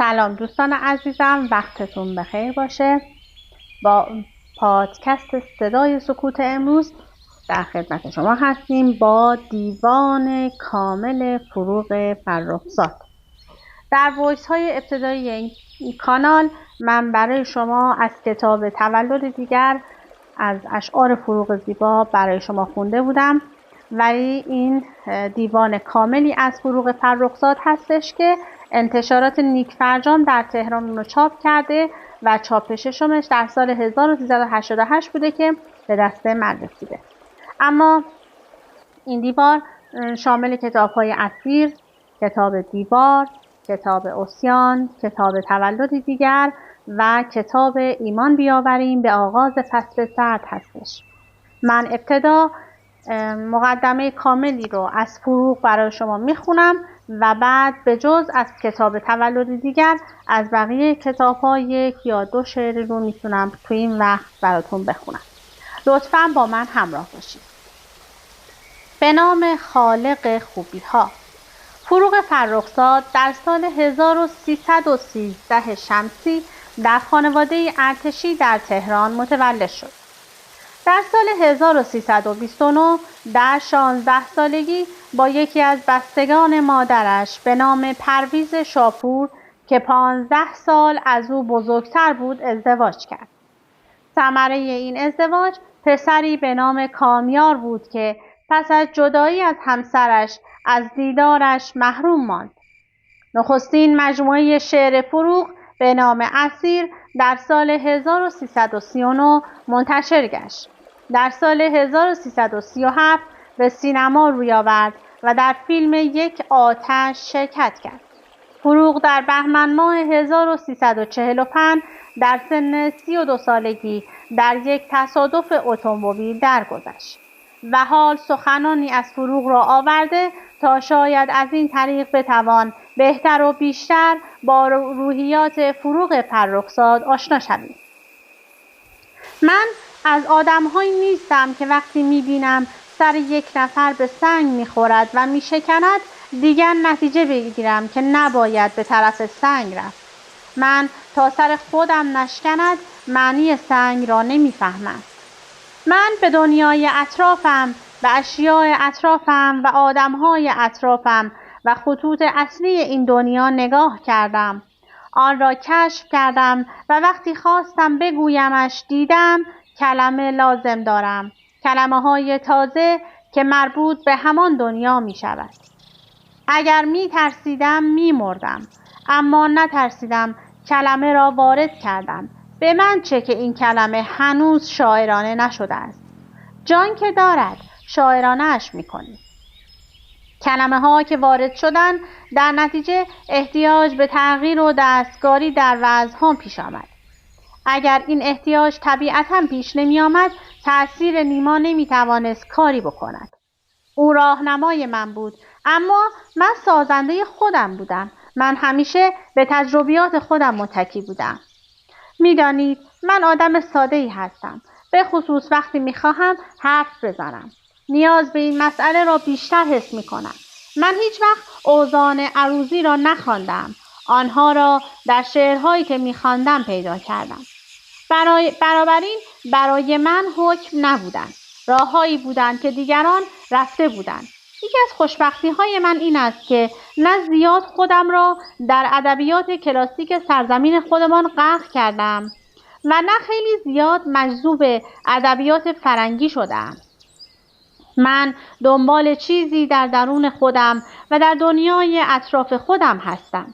سلام دوستان عزیزم، وقتتون بخیر باشه. با پادکست صدای سکوت امروز در خدمت شما هستیم با دیوان کامل فروغ فرخزاد. در وایس های ابتدایی این کانال من برای شما از کتاب تولد دیگر از اشعار فروغ زیبا برای شما خونده بودم، ولی این دیوان کاملی از فروغ فرخزاد هستش که انتشارات نیک فرجام در تهران رو چاپ کرده و چاپ ششمش در سال 1388 بوده که به دست من رسیده. اما این دیوان شامل کتاب‌های اسیر، کتاب دیوار، کتاب عصیان، کتاب تولد دیگر و کتاب ایمان بیاوریم به آغاز فصل سرد هستش. من ابتدا مقدمه کاملی رو از فروغ برای شما میخونم و بعد به جز از کتاب تولد دیگر از بقیه کتاب‌ها یک یا دو شعر رو میتونم تو این وقت براتون بخونم. لطفاً با من همراه باشید. به نام خالق خوبی‌ها. فروغ فرخزاد در سال 1313 شمسی در خانواده ارتشی در تهران متولد شد. در سال 1329 در 16 سالگی با یکی از بستگان مادرش به نام پرویز شاپور که 15 سال از او بزرگتر بود ازدواج کرد. ثمره این ازدواج پسری به نام کامیار بود که پس از جدایی از همسرش از دیدارش محروم ماند. نخستین مجموعه شعر فروغ به نام اسیر در سال 1339 منتشر گشت. در سال 1337 به سینما روی آورد و در فیلم یک آتش شرکت کرد. فروغ در بهمن ماه 1345 در سن 32 سالگی در یک تصادف اتومبیل درگذشت و حال سخنانی از فروغ را آورده تا شاید از این طریق بتوان بهتر و بیشتر با روحیات فروغ فرخزاد آشنا شویم. من از آدم‌هایی نیستم که وقتی می‌بینم سر یک نفر به سنگ می‌خورد و می‌شکند دیگر نتیجه بگیرم که نباید به طرف سنگ رفت. من تا سر خودم نشکند معنی سنگ را نمی‌فهمم. من به دنیای اطرافم، به اشیاء اطرافم و آدم‌های اطرافم و خطوط اصلی این دنیا نگاه کردم. آن را کشف کردم و وقتی خواستم بگویمش دیدم کلمه لازم دارم. کلمه‌های تازه که مربوط به همان دنیا می شود. اگر می ترسیدم می مردم، اما نترسیدم، کلمه را وارد کردم. به من چه که این کلمه هنوز شاعرانه نشده است. جان که دارد شاعرانه اش می کنی. کلمه ها که وارد شدن در نتیجه احتیاج به تغییر و دستکاری در وضعها پیش آمد. اگر این احتیاج طبیعتاً پیش نمی آمد تأثیر نیما نمی توانست کاری بکند. او راهنمای من بود، اما من سازنده خودم بودم. من همیشه به تجربیات خودم متکی بودم. میدانید من آدم ساده‌ای هستم، به خصوص وقتی میخواهم حرف بزنم. نیاز به این مسئله را بیشتر حس میکنم. من هیچ وقت اوزان عروضی را نخواندم. آنها را در شعرهایی که میخواندم پیدا کردم. بنابراین برای من حکم نبودند. راههایی بودند که دیگران رفته بودند. یکی از خوشبختی‌های من این است که نه زیاد خودم را در ادبیات کلاسیک سرزمین خودمان غرق کردم و نه خیلی زیاد مجذوب ادبیات فرنگی شدم. من دنبال چیزی در درون خودم و در دنیای اطراف خودم هستم.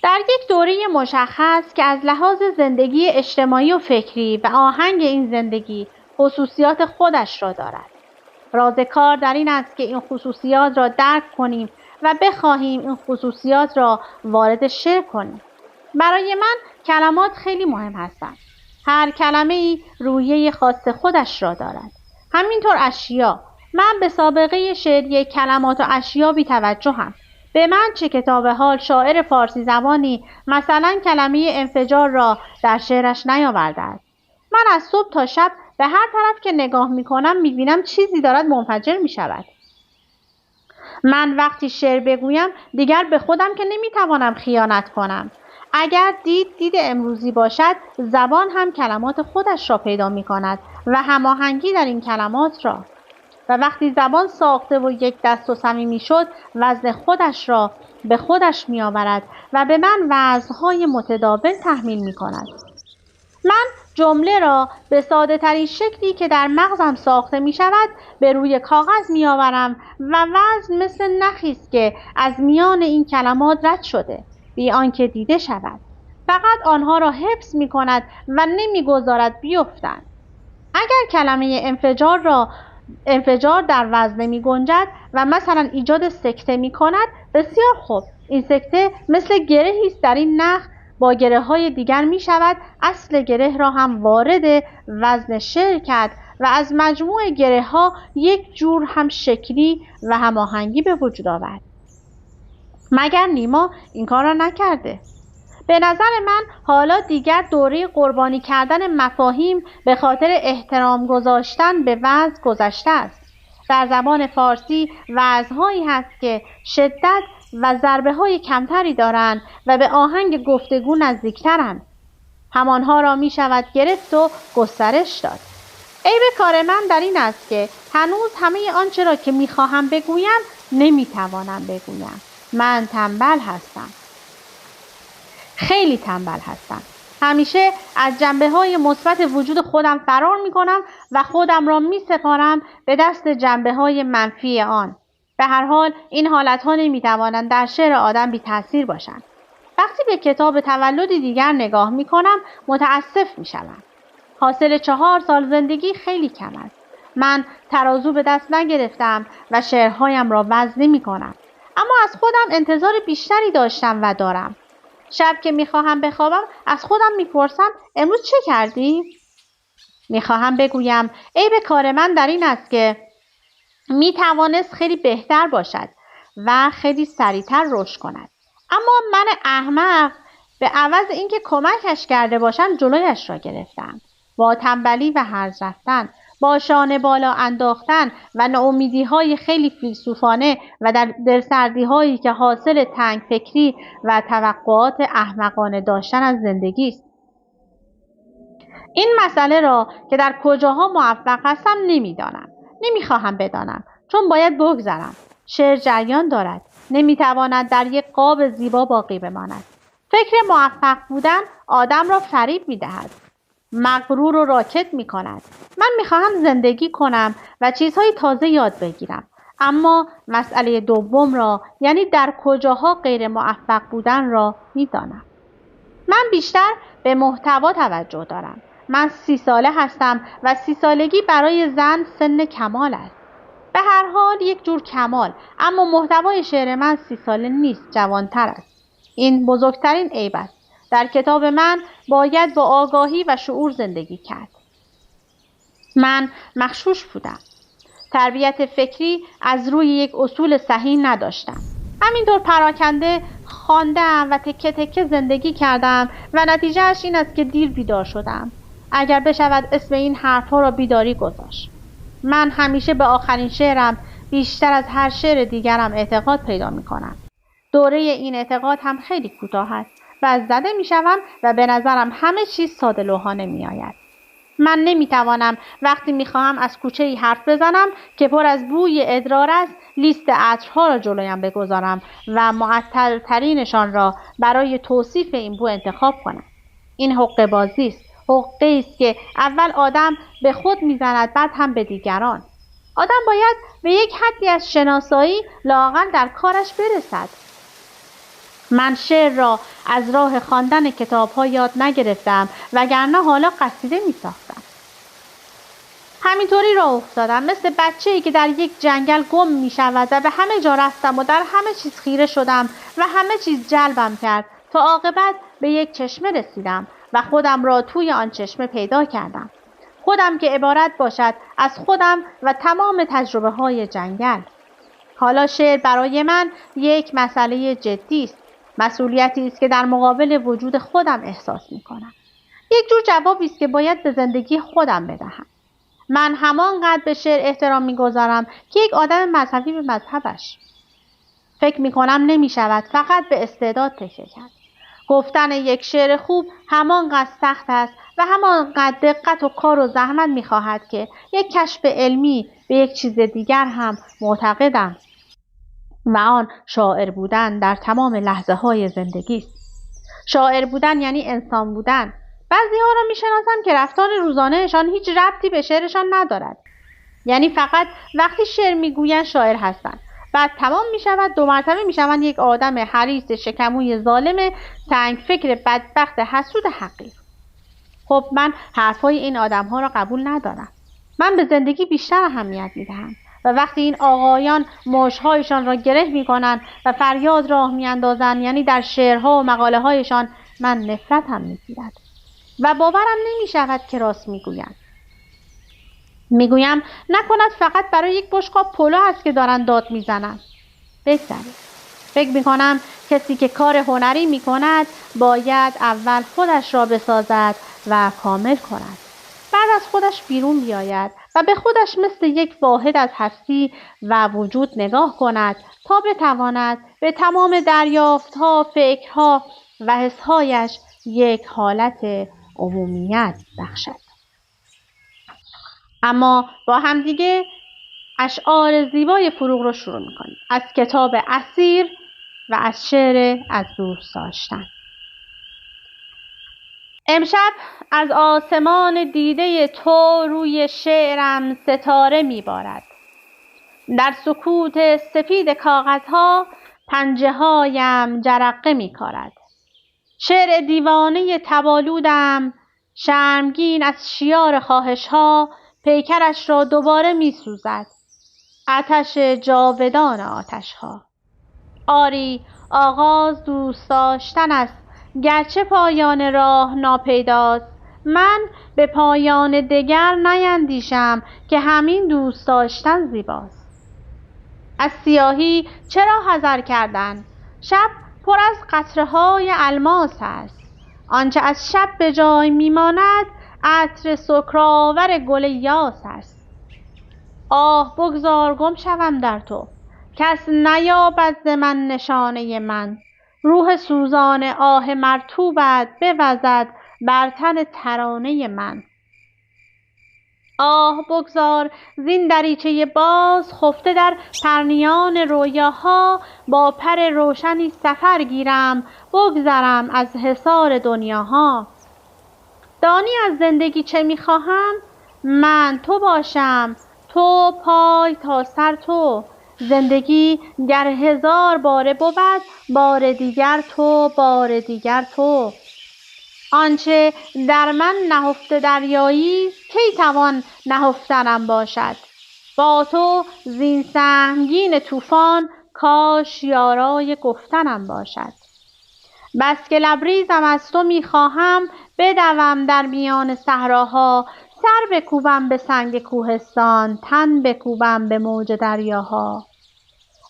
در یک دوره مشخص که از لحاظ زندگی اجتماعی و فکری و آهنگ این زندگی خصوصیات خودش را دارد. راز کار در این است که این خصوصیات را درک کنیم و بخواهیم این خصوصیات را وارد شعر کنیم. برای من کلمات خیلی مهم هستند. هر کلمه‌ای روحیه خاص خودش را دارد. همینطور اشیا. من به سابقه شعری کلمات و اشیا بی توجهم. به من چه کتاب حال شاعر فارسی زبانی مثلا کلمه انفجار را در شعرش نیاورده است. من از صبح تا شب به هر طرف که نگاه میکنم میبینم چیزی دارد منفجر میشود. من وقتی شعر بگویم دیگر به خودم که نمیتوانم خیانت کنم. اگر دید امروزی باشد، زبان هم کلمات خودش را پیدا می کند و هماهنگی در این کلمات را. و وقتی زبان ساخته و یک دست و صمیمی شد، وزن خودش را به خودش می آورد و به من وزنهای متداول تحمیل می کند. من جمله را به ساده ترین شکلی که در مغزم ساخته می شود به روی کاغذ می آورم و وزن مثل نخی است که از میان این کلمات رد شده، بی آنکه دیده شود. فقط آنها را حفظ می کند و نمی گذارد بیفتند. اگر کلمه انفجار در وزن می گنجد و مثلا ایجاد سکته می کند، بسیار خوب. این سکته مثل گرهی است در این نخ، با گره های دیگر می شود اصل گره را هم وارد وزن شعر کرد و از مجموع گره ها یک جور هم شکلی و هماهنگی به وجود آورد. مگر نیما این کار را نکرده؟ به نظر من حالا دیگر دوره قربانی کردن مفاهیم به خاطر احترام گذاشتن به وزن گذشته است. در زبان فارسی وزن‌هایی هست که شدت و ضربه‌های کمتری دارند و به آهنگ گفتگو نزدیکترند. همانها را می شود گرفت و گسترش داد. عیب کار من در این است که هنوز همه آنچه را که می خواهم بگویم نمی توانم بگویم. من تنبل هستم. خیلی تنبل هستم. همیشه از جنبه‌های مثبت وجود خودم فرار می‌کنم و خودم را می‌سپارم به دست جنبه‌های منفی آن. به هر حال این حالت‌ها نمی‌توانند در شعر آدم بی‌تأثیر باشند. وقتی به کتاب تولدی دیگر نگاه می‌کنم متأسف می‌شوم. حاصل 4 سال زندگی خیلی کم است. من ترازو به دست نگرفتم و شعرهایم را وزن نمی‌کنم. اما از خودم انتظار بیشتری داشتم و دارم. شب که میخواهم بخوابم از خودم میپرسم امروز چه کردی؟ میخواهم بگویم عیب کار من در این است که میتوانست خیلی بهتر باشد و خیلی سریعتر رشد کند. اما من احمق به عوض اینکه کمکش کرده باشم جلویش را گرفتم. با تنبلی و هرز رفتن، با شانه بالا انداختن و ناامیدی‌های خیلی فیلسوفانه و در دلسردی‌هایی که حاصل تنگ فکری و توقعات احمقانه داشتن از زندگی است. این مسئله را که در کجاها موفق هستم نمی‌دانم. نمی‌خواهم بدانم، چون باید بگذرم. شعر جریان دارد. نمی‌تواند در یک قاب زیبا باقی بماند. فکر موفق بودن آدم را فریب می‌دهد. مغرور و راکت می کند. من می خواهم زندگی کنم و چیزهای تازه یاد بگیرم. اما مسئله دوم را، یعنی در کجاها غیر موفق بودن را می دانم. من بیشتر به محتوا توجه دارم. من 30 ساله هستم و 30 سالگی برای زن سن کمال است. به هر حال یک جور کمال، اما محتوای شعر من 30 ساله نیست، جوانتر است. این بزرگترین عیب است. در کتاب من باید با آگاهی و شعور زندگی کرد. من مغشوش بودم. تربیت فکری از روی یک اصول صحیح نداشتم. همینطور پراکنده خواندم و تکه تکه زندگی کردم و نتیجهش این است که دیر بیدار شدم. اگر بشود اسم این حرفها را بیداری گذاشت. من همیشه به آخرین شعرم بیشتر از هر شعر دیگرم اعتقاد پیدا می کنم. دوره این اعتقاد هم خیلی کوتاه است و از زده می شوم و به نظرم همه چیز ساده لوحانه می آید. من نمی توانم وقتی می خواهم از کوچه‌ای حرف بزنم که پر از بوی ادرار است لیست عطرها را جلویم بگذارم و معطر ترینشان را برای توصیف این بو انتخاب کنم. این حقه بازی است. حقه است که اول آدم به خود می زند، بعد هم به دیگران. آدم باید به یک حدی از شناسایی لااقل در کارش برسد. من شعر را از راه خواندن کتاب‌ها یاد نگرفتم وگرنه حالا قصیده می‌ساختم. همینطوری راه افتادم، مثل بچه‌ای که در یک جنگل گم می‌شود و به همه جا رفتم و در همه چیز خیره شدم و همه چیز جلبم کرد تا عاقبت به یک چشمه رسیدم و خودم را توی آن چشمه پیدا کردم. خودم که عبارت باشد از خودم و تمام تجربه‌های جنگل. حالا شعر برای من یک مسئله جدی است. مسئولیتی است که در مقابل وجود خودم احساس می‌کنم. یک جور جوابی است که باید به زندگی خودم بدهم. من همانقدر به شعر احترام می‌گذارم که یک آدم مذهبی به مذهبش. فکر می‌کنم نمی‌شود فقط به استعداد تکیه کرد. گفتن یک شعر خوب همانقدر سخت است و همانقدر دقت و کار و زحمت می‌خواهد که یک کشف علمی به یک چیز دیگر هم معتقدم و آن شاعر بودن در تمام لحظه‌های زندگی است. شاعر بودن یعنی انسان بودن. بعضی‌ها را می‌شناسم که رفتار روزانه‌شان هیچ ربطی به شعرشان ندارد. یعنی فقط وقتی شعر می‌گویند شاعر هستند. بعد تمام می‌شود 2 مرتبه می‌شوند یک آدم حریص شکموی ظالم تنگ فکر بدبخت حسود حقیر. خب من حرفای این آدم‌ها را قبول ندارم. من به زندگی بیشتر اهمیت می‌دهم و وقتی این آقایان مشت‌هایشان را گره می‌کنند و فریاد راه می‌اندازند، یعنی در شعرها و مقاله‌هایشان، من نفرتم می‌گیرد و باورم نمی‌شود که راست می‌گویند. میگویم نکند فقط برای یک بشقاب پلو است که دارن داد میزنن. بگذارید. فکر میکنم کسی که کار هنری میکند باید اول خودش را بسازد و کامل کند. بعد از خودش بیرون بیاید و به خودش مثل یک واحد از هستی و وجود نگاه کند تا بتواند به تمام دریافتها، فکرها و حسهایش یک حالت عمومیت بخشد. اما با همدیگه اشعار زیبای فروغ رو شروع میکنیم. از کتاب اسیر و از شعر از دوست داشتن. امشب از آسمان دیده تو روی شعرم ستاره میبارد. در سکوت سفید کاغذها پنجه هایم جرقه میکارد. شعر دیوانه تبالودم شرمگین از شیار خواهش ها پیکرش را دوباره می سوزد. آتش جاودان آتش ها. آری آغاز دوست داشتن است گرچه پایان راه ناپیداست. من به پایان دگر نیندیشم که همین دوست داشتن زیباست. از سیاهی چرا حذر کردن؟ شب پر از قطره های الماس است. آنچه از شب به جای میماند عطر سکرآور گل یاس است. آه بگذار گم شوم در تو، کس نیابد ز من نشانه من. روح سوزان آه مرطوبت بوزد بر تن ترانه من. آه بگذار زین دریچه باز خفته در پرنیان رویاها با پر روشنی سفر گیرم بگذرم از حصار دنیاها. دانی از زندگی چه میخواهم؟ من تو باشم، تو پای تا سر تو. زندگی گر 1000 باره بود بار دیگر تو، بار دیگر تو. آنچه در من نهفته دریایی کی توان نهفتنم باشد؟ با تو زین سهمگین طوفان کاش یارای گفتنم باشد. بس که لبریزم از تو میخواهم بدوم در میان صحراها. سر بکوبم به سنگ کوهستان، تن بکوبم به موج دریاها.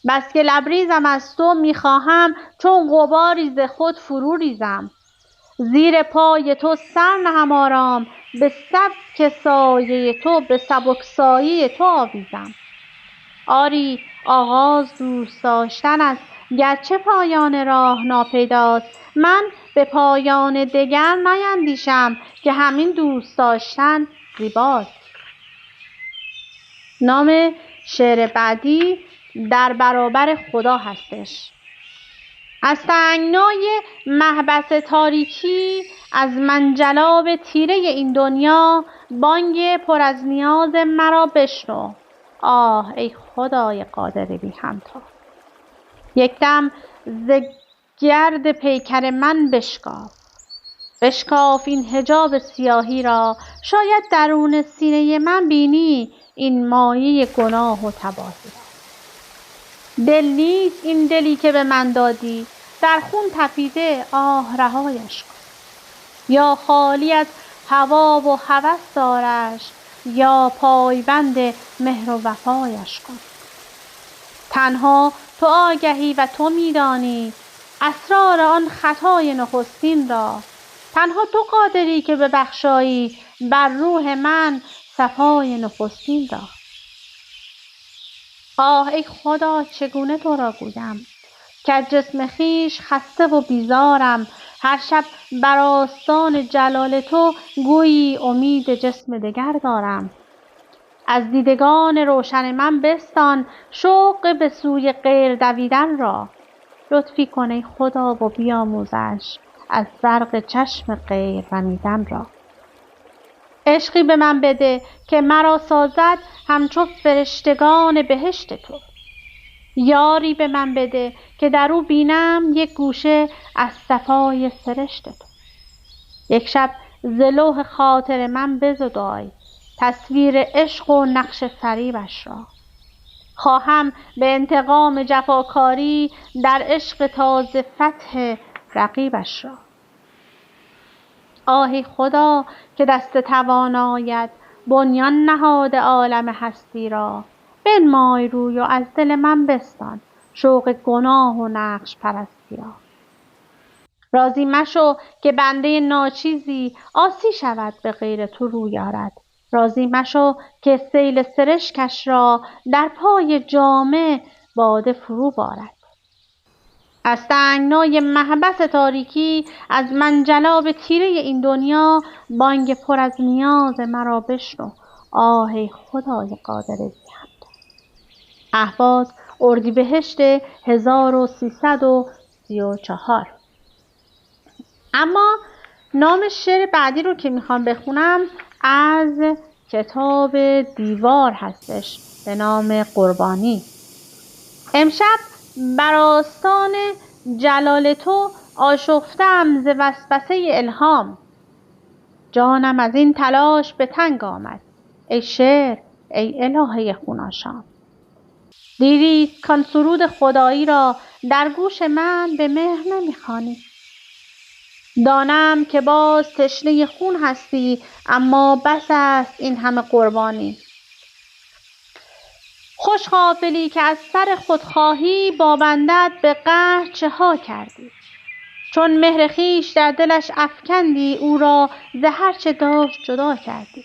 بس که لبریزم از تو میخواهم چون غباری ز خود فرو ریزم. زیر پای تو سر نهم آرام، به سبک سایه تو، به سبک سایه تو آویزم. آری آغاز دوست داشتن است گرچه پایان راه ناپیداست. من به پایان دگر نیندیشم که همین دوست داشتن زیباست. نام شعر بعدی در برابر خدا هستش. از تنگنای محبس تاریکی، از منجلاب تیره این دنیا، بانگ پر از نیاز مرا بشنو. آه ای خدای قادر بی همتا. یک دم ز گرد پیکر من بشکاف این حجاب سیاهی را. شاید درون سینه من بینی این مایه گناه و تباهی را. دل نیست این دلی که به من دادی، در خون تپیده، آه رهایش کن. یا خالی از هوا و هوس دارش، یا پایبند مهر و وفایش کن. تنها تو آگهی و تو میدانی اسرار آن خطای نخستین را. تنها تو قادری که ببخشایی بر روح من صفای نخستین را. آه ای خدا، چگونه تو را گویم که از جسم خویش خسته و بیزارم. هر شب بر آستان جلال تو گویی امید جسم دگر دارم. از دیدگان روشن من بستان شوق به سوی غیر دویدن را. لطفی کن ای خدا و بیاموزش از برق چشم غیر رمیدن را. عشقی به من بده که مرا سازد همچو فرشتگان بهشت تو. یاری به من بده که در او بینم یک گوشه از صفای سرشت تو. یک شب ز لوح خاطر من بزدای تصویر عشق و نقش فریبش را. خواهم به انتقام جفاکاری در عشق تازه فتح رقیبش را. آهی خدا که دست توانایت بنیان نهاد عالم هستی را. بنمای روی و از دل من بستان شوق گناه و نقش پرستی را. راضی مشو که بنده ناچیزی عاصی شود به غیر تو روی آرد. راضی مشو که سیل سرشکش را در پای جامه باده فرو بارد. از تنگنای محبس تاریکی از منجلاب تیره این دنیا بانگ پر از نیاز مرا بشنو. آه ای خدای قادر بی‌حد. اهواز اردیبهشت 1334. اما نام شعر بعدی رو که میخوام بخونم از کتاب دیوار هستش به نام قربانی. امشب بر آستان جلال تو آشفتم ز وسوسه الهام. جانم از این تلاش به تنگ آمد ای شعر ای الهه خوناشام. دیدی کان سرود خدایی را در گوش من به مهر نمیخوانی. دانم که باز تشنه خون هستی اما بس است این همه قربانی. خوش غافلی که از سر خودخواهی با بندت به قهر چه ها کردی. چون مهر خویش در دلش افکندی او را ز هر چه داشت جدا کردی.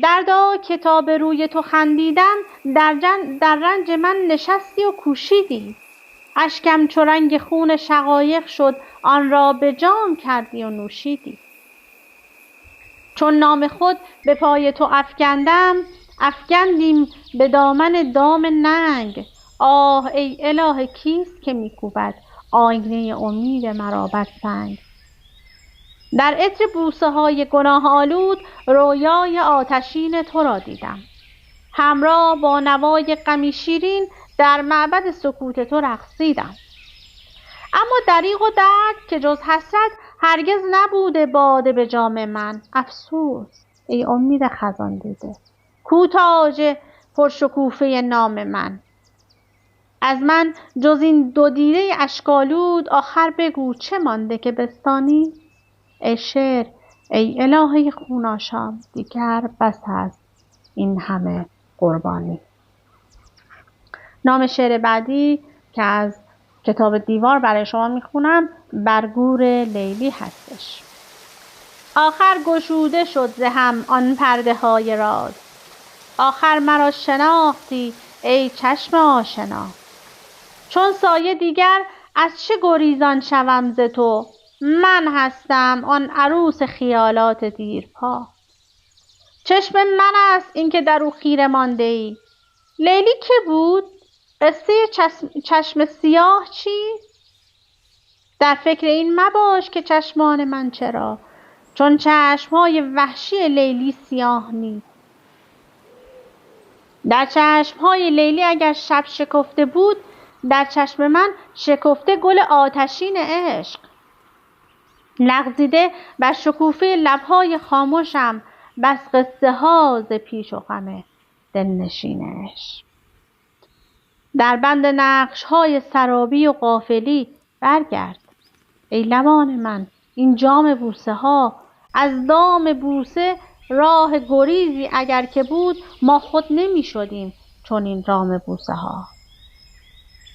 دردا که تا به روی تو خندیدم در رنج من نشستی و کوشیدی. اشکم چو رنگ خون شقایق شد آن را به جام کردی و نوشیدی. چون نام خود به پای تو افکندیم به دامن دام ننگ. آه ای اله کیست که میکوبد آینه امید مرا بر سنگ. در عطر بوسه های گناه آلود رویای آتشین تو را دیدم. همراه با نوای غمی شیرین در معبد سکوت تو رقصیدم. اما دریغ و درد که جز حسرت هرگز نبوده باده به جام من. افسوس ای امید خزان دیده کو تاج پرشکوفه نام من. از من جز این دو دیده اشک‌آلود آخر بگو چه مانده که بستانی. ای شعر ای الهه خوناشام دیگر بس است این همه قربانی. نام شعر بعدی که از کتاب دیوار برای شما میخونم برگور لیلی هستش. آخر گشوده شد ز هم آن پرده های راز. آخر مرا شناختی ای چشم آشنا. چون سایه دیگر از چه گریزان شوم ز تو. من هستم آن عروس خیالات دیرپا. چشم من است این که در او خیره مانده ای. لیلی که بود؟ قصه چشم سیاه چیست؟ در فکر این مباش که چشمان من چرا چون چشمهای وحشی لیلی سیاه نیست. در چشمهای لیلی اگر شب شکفته بود در چشم من شکفته گل آتشین عشق. لغزیده بر شکوفه لبهای خاموشم بس قصه ها ز پیش و خم دلنشین عشق. در بند نقش های سرابی و غافلی برگرد ای لبان من این جام بوسه ها. از دام بوسه راه گریزی اگر که بود ما خود نمی شدیم چون این رام بوسه ها.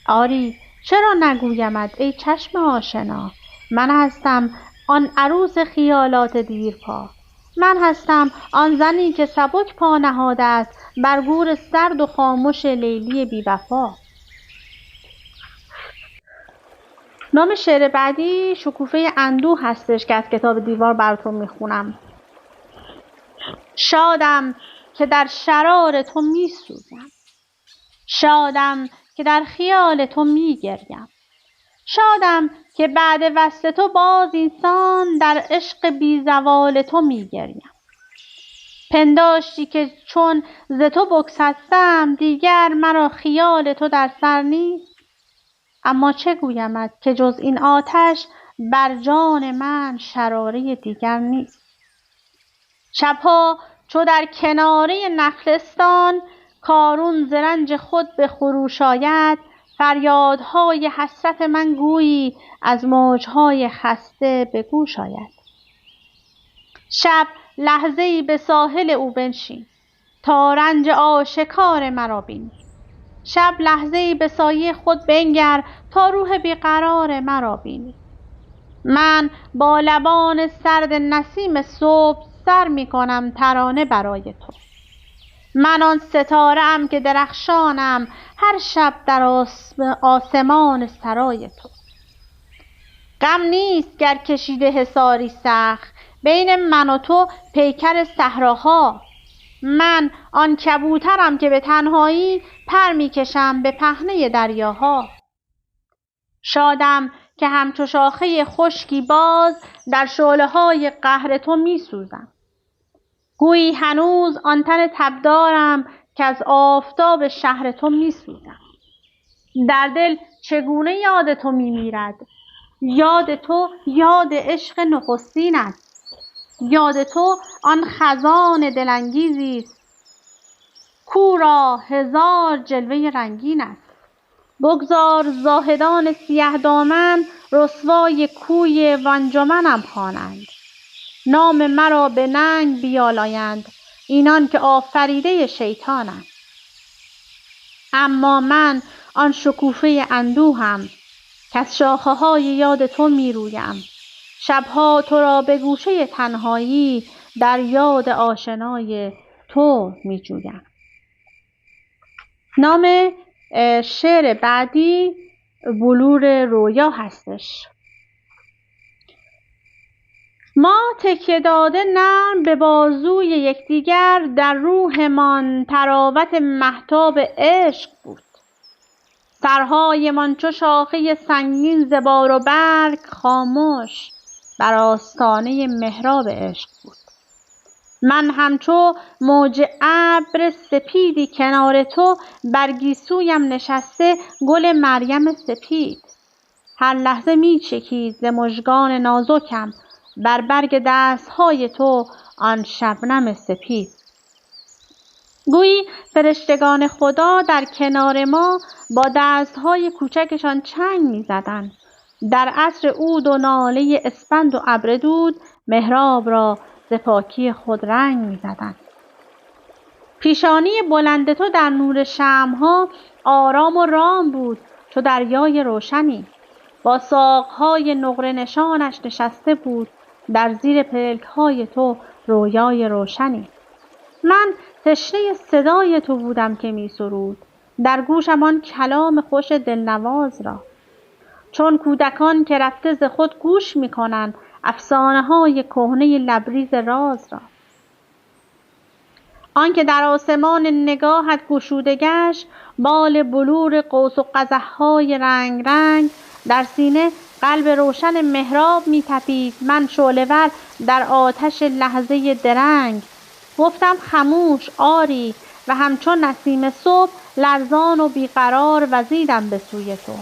آری چرا نگویمت ای چشم آشنا من هستم آن عروس خیالات دیرپا. من هستم آن زنی که سبک پا نهاده است بر گور سرد و خاموش لیلی بی‌وفا. نام شعر بعدی شکوفه اندوه هستش که از کتاب دیوار براتون میخونم. شادم که در شرار تو میسوزم، شادم که در خیال تو میگریم، شادم که بعد وصل تو باز اینسان در عشق بی زوال تو میگریم. پنداشتی که چون ز تو بگسستم دیگر مرا خیال تو در سر نیست. اما چه گویمت که جز این آتش بر جان من شراره دیگر نیست. شبها چو در کناره نخلستان کارون ز رنج خود به خروش آید، فریادهای حسرت من گویی از موجهای خسته به گوش آید. شب لحظه‌ای به ساحل او بنشین تا رنج آشکار مرا بینی. شب لحظه‌ای به سایه خود بنگر تا روح بیقرار مرا بینی. من با لبان سرد نسیم صبح سر می کنم ترانه برای تو. من آن ستاره ام که درخشانم هر شب در آسمان سرای تو. غم نیست گر کشیده حصاری سخت بین من و تو پیکر صحراها. من آن کبوترم که به تنهایی پر می کشم به پهنه دریاها. شادم که همچو شاخه خشکی باز در شعله‌های قهر تو می سوزم. گویی هنوز آن تن تبدارم که از آفتاب شهر تو می سوزم. در دل چگونه یاد تو می میرد، یاد تو یاد عشق نخستین است. یاد تو آن خزان دلانگیزی است کو را هزار جلوه رنگین است. بگذار زاهدان سیه دامن رسوای کوی و انجمنم خوانند، نام مرا به ننگ بیالایند اینان که آفریده شیطانند. اما من آن شکوفه اندوهم که از شاخه های یاد تو می رویم. شبها تو را به گوشه تنهایی در یاد آشنای تو می جویم. نام شعر بعدی بلور رویا هستش. ما تکیه داده نرم به بازوی یکدیگر، در روحمان تراوت مهتاب عشق بود. سرهایمان چو شاخه سنگین ز بار و برگ خاموش بر آستانه محراب عشق بود. من همچو موج ابر سپیدی کنار تو بر گیسویم نشسته گل مریم سپید. هر لحظه می چکید ز مژگان نازکم بر برگ دستهای تو آن شبنم سپید. گویی فرشتگان خدا در کنار ما با دستهای کوچکشان چنگ می زدند. در عصر عود و ناله اسپند و ابر دود محراب را ز پاکی خود رنگ می زدند. پیشانی بلند تو در نور شمعها آرام و رام بود چو دریای روشنی. با ساقهای نقره نشانش نشسته بود در زیر پلکهای تو رویای روشنی. من تشنه صدای تو بودم که می سرود در گوشم آن کلام خوش دلنواز را. چون کودکان که رفته ز خود گوش می کنند افسانه های کهنه لبریز راز را. آنکه در آسمان نگاهت گشوده گشت بال بلور قوس و قزح‌های رنگ رنگ، در سینه قلب روشن محراب می تپید. من شعله‌ور در آتش لحظه درنگ گفتم خموش آری و همچون نسیم صبح لرزان و بیقرار وزیدم به سوی تو.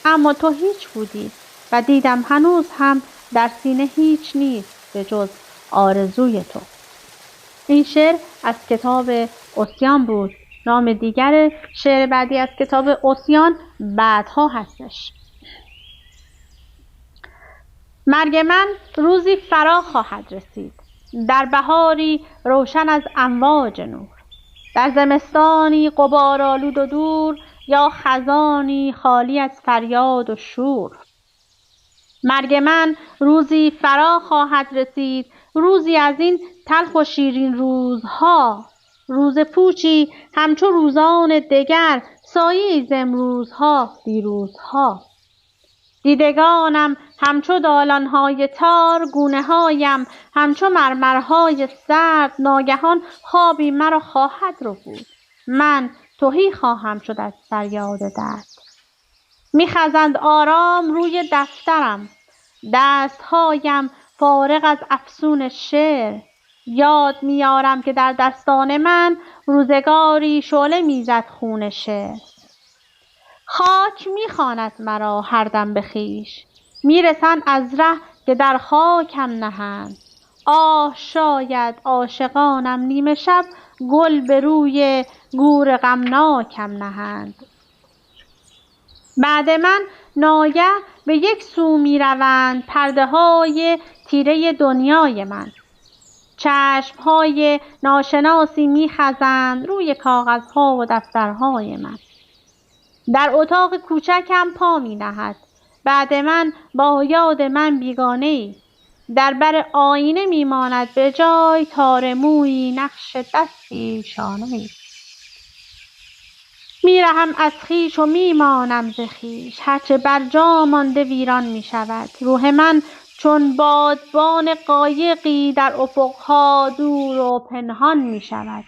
اما تو هیچ بودی و دیدم هنوز هم در سینه هیچ نیست به جز آرزوی تو. این شعر از کتاب عصیان بود. نام دیگر شعر بعدی از کتاب عصیان بعدها هستش. مرگ من روزی فرا خواهد رسید در بهاری روشن از امواج نور، در زمستانی غبارآلود و دور یا خزانی خالی از فریاد و شور. مرگ من روزی فرا خواهد رسید روزی از این تلخ و شیرین روزها، روز پوچی همچو روزان دگر، سایه‌ای ز امروزها دیروزها. دیدگانم همچو دالان‌های تار، گونه‌هایم همچو مرمرهای سرد. ناگهان خوابی مرا خواهد ربود، من تهی خواهم شد از فریاد درد. می‌خزند آرام روی دفترم، دست‌هایم فارغ از افسون شعر. یاد می‌آرم که در دستان من روزگاری شعله می‌زد خون شعر. خاک می‌خواند مرا هر دم به خویش، می‌رسند از ره که در خاکم نهند. آه شاید عاشقانم نیمه شب، گل به روی گور غمناکم نهند. بعد من ناگه به یک سو می‌روند پرده‌های تیره دنیای من. چشم‌های ناشناسی می‌خزند روی کاغذها و دفترهای من. در اتاق کوچکم پا می‌نهد بعد من با یاد من بیگانه‌ای. در بر آینه می‌ماند به جای تار مویی، نقش دستی، شانه‌ای. می‌رهم از خویش و می‌مانم ز خویش، هرچه بر جا مانده ویران می‌شود. روح من چون بادبان قایقی در افق‌ها دور و پنهان می‌شود.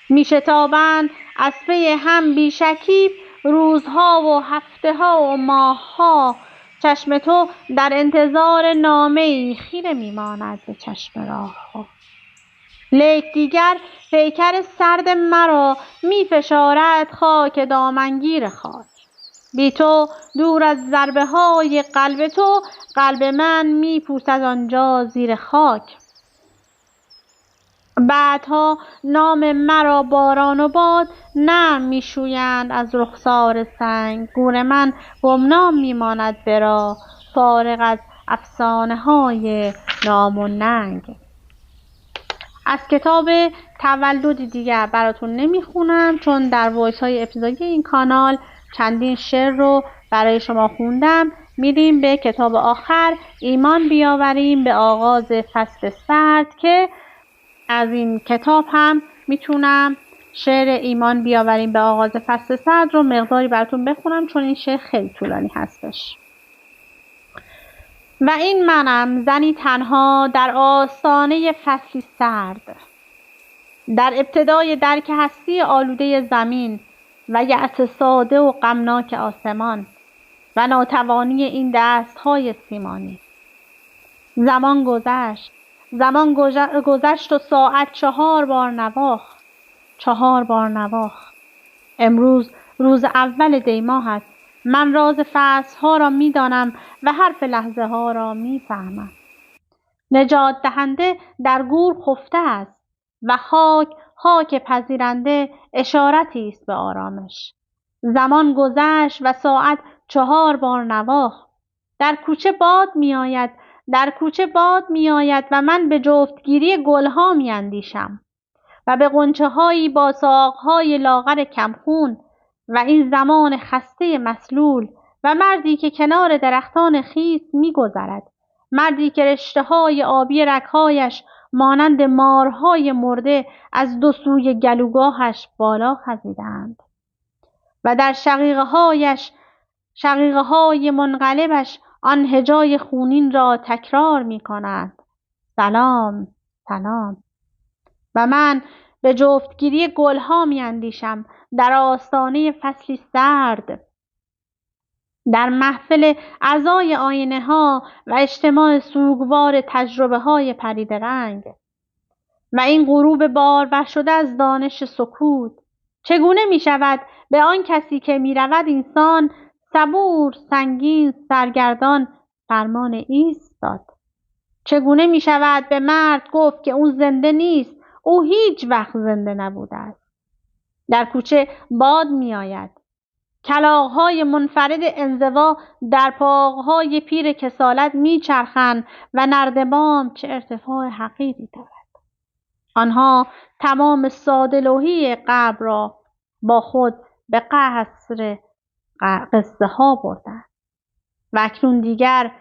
می‌شتابند از پی هم بی شکیب روزها و هفته‌ها و ماه‌ها. چشم تو در انتظار نامه‌ای خیره می‌ماند به چشم راه‌ها. لیک دیگر پیکر سرد مرا می‌فشارد خاک دامنگیر خاک. بی تو دور از ضربه‌های قلب تو، قلب من می‌پوسد آنجا زیر خاک. بعدها نام مرا باران و باد نرم می‌شویند از رخسار سنگ. گور من گمنام می‌ماند به راه، فارغ از افسانه‌های نام و ننگ. از کتاب تولدی دیگر براتون نمیخونم، چون در وایس‌های ابتدایی این کانال چندین شعر رو برای شما خوندم. میریم به کتاب آخر، ایمان بیاوریم به آغاز فصل سرد، که از این کتاب هم میتونم شعر ایمان بیاوریم به آغاز فصل سرد رو مقداری براتون بخونم، چون این شعر خیلی طولانی هستش. و این منم، زنی تنها در آستانه فصلی سرد، در ابتدای درک هستی آلوده زمین و یأس ساده و غمناک آسمان و ناتوانی این دست‌های سیمانی. زمان گذشت و ساعت 4 بار نواخت. 4 بار نواخت. امروز روز اول دی ماه است. من راز فصل‌ها را می‌دانم و حرف لحظه‌ها را می‌فهمم. نجات دهنده در گور خفته است و خاک پذیرنده اشارتی است به آرامش. زمان گذشت و ساعت 4 بار نواخت. در کوچه باد می‌آید و من به جفتگیری گل‌ها می‌اندیشم و به غنچه‌هایی با ساق‌های لاغر کمخون و این زمان خسته مسلول و مردی که کنار درختان خیس می‌گذرد. مردی که رشته‌های آبی رگ‌هایش مانند مارهای مرده از دو سوی گلوگاهش بالا خزیدند و در شقیقه‌های منقلبش آن هجای خونین را تکرار می‌کنند: سلام، سلام. و من به جفتگیری گل‌ها می‌اندیشم در آستانه فصلی سرد، در محفل عزای آینه‌ها و اجتماع سوگوار تجربه‌های پریده رنگ و این غروب بارور شده از دانش سکوت. چگونه می‌شود به آن کسی که می‌رود انسان صبور، سنگین، سرگردان فرمان ایستاد؟ چگونه می‌شود به مرد گفت که او زنده نیست؟ او هیچ وقت زنده نبوده است. در کوچه باد می‌آید. کلاغ‌های منفرد انزوا در پاغ‌های پیر کسالت می‌چرخند و نردبان چه ارتفاع حقیری دارد. آنها تمام ساده‌لوحی قبر را با خود به قصر قصه ها بردند و اکنون دیگر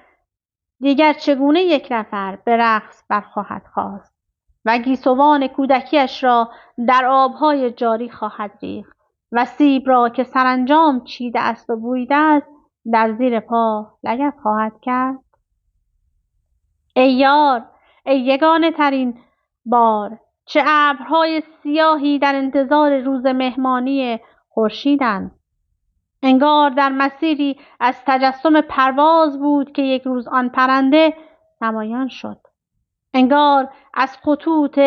دیگر چگونه یک نفر به رقص برخواهد خاست و گیسوان کودکیش را در آبهای جاری خواهد ریخت و سیب را که سرانجام چیده است و بویده است در زیر پا لگد خواهد کرد؟ ای یار، ای یگانه ترین بار، چه ابرهای سیاهی در انتظار روز مهمانی خورشیدند. انگار در مسیری از تجسم پرواز بود که یک روز آن پرنده نمایان شد. انگار از خطوط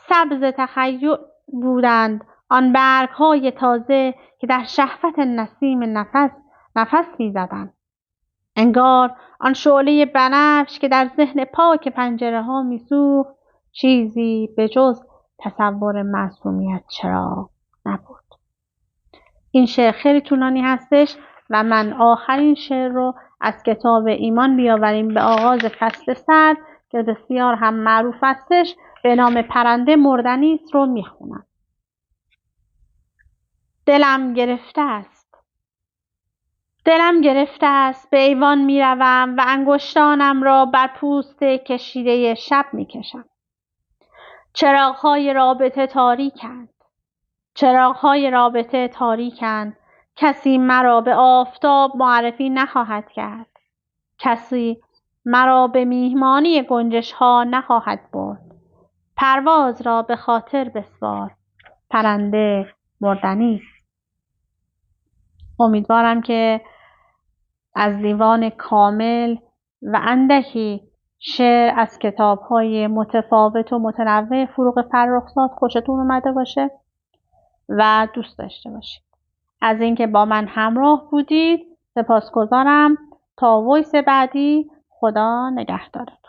سبز تخیل بودند آن برگ‌های تازه که در شهوت نسیم نفس می‌زدند. انگار آن شعله بنفش که در ذهن پاک پنجره‌ها می‌سوخت چیزی به جز تصور معصومیت چرا نبود. این شعر خیلی طولانی هستش و من آخرین شعر رو از کتاب ایمان بیاوریم به آغاز فصل سرد که بسیار هم معروف هستش به نام پرنده مردنی است رو میخونم. دلم گرفته است به ایوان میروم و انگشتانم را بر پوست کشیده شب میکشم. چراغ‌های رابطه تاریکند. کسی مرا به آفتاب معرفی نخواهد کرد. کسی مرا به میهمانی گنجش‌ها نخواهد برد. پرواز را به خاطر بسپار. پرنده مردنی است. امیدوارم که از دیوان کامل و اندکی شعر از کتاب‌های متفاوت و متنوع فروغ فرخزاد خوشتون اومده باشه و دوست داشته باشید. از اینکه با من همراه بودید سپاسگزارم. تا وایس بعدی، خدا نگهدارتون.